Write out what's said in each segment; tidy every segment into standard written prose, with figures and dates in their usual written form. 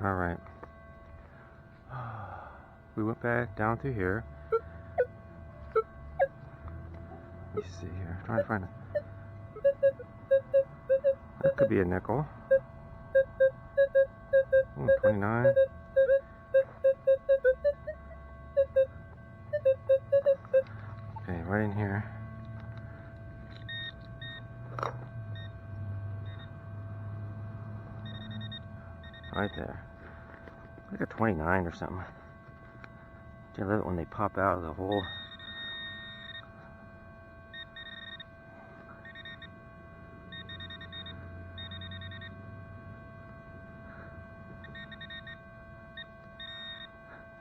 Alright. We went back down through here. Let me see here. I'm trying to find a... That could be a nickel. 29. Okay, right in here. Right there. Like a 29 or something. I love it when they pop out of the hole.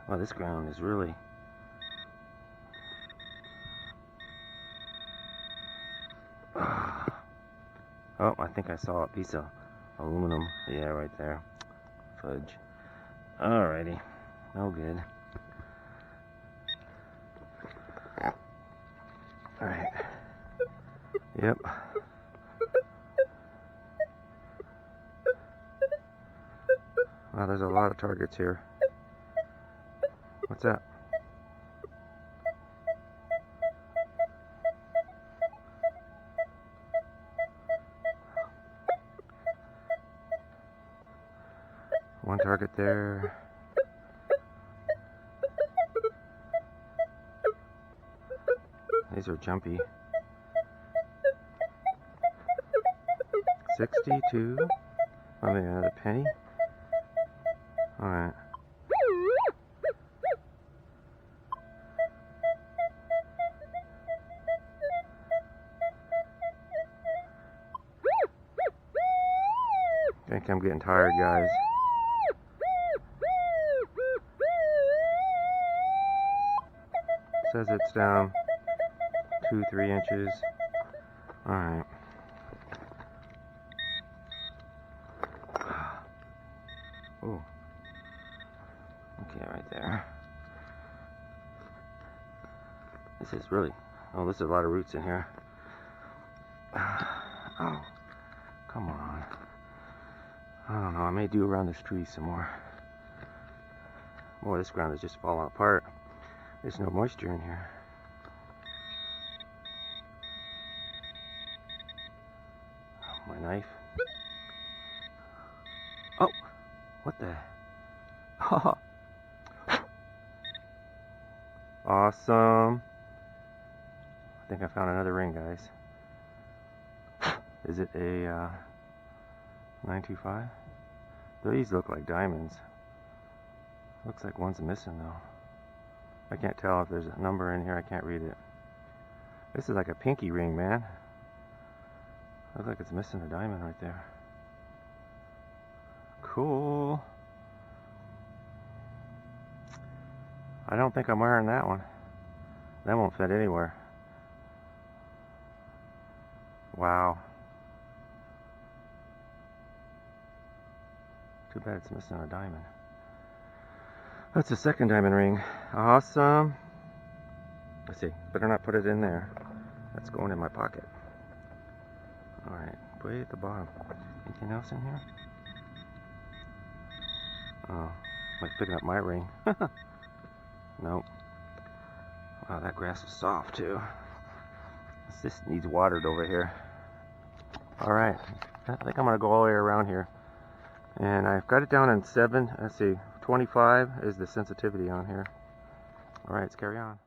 Wow, this ground is really... Oh, I think I saw a piece of aluminum. Yeah, right there. Fudge. Alrighty. No good. Alright. Yep. Wow, there's a lot of targets here. What's that? One target there. These are jumpy. 62. Oh, maybe another penny. Alright. I think I'm getting tired, guys. Says it's down 2-3 inches. Alright. Oh. Okay, right there. This is really... Oh, there's a lot of roots in here. Oh. Come on. I don't know. I may do around this tree some more. Boy, this ground is just falling apart. There's no moisture in here. My knife. Oh! What the? Awesome! I think I found another ring, guys. Is it a 925? These look like diamonds. Looks like one's missing though. I can't tell if there's a number in here. I can't read it. This is like a pinky ring, man. Looks like it's missing a diamond right there. Cool. I don't think I'm wearing that one. That won't fit anywhere. Wow. Too bad it's missing a diamond. That's the second diamond ring. Awesome. Let's see. Better not put it in there. That's going in my pocket. Alright. Way at the bottom. Anything else in here? Oh. Like picking up my ring. Nope. Wow, that grass is soft too. This needs watered over here. Alright. I think I'm going to go all the way around here. And I've got it down in 7. Let's see. 25 is the sensitivity on here. Alright, let's carry on.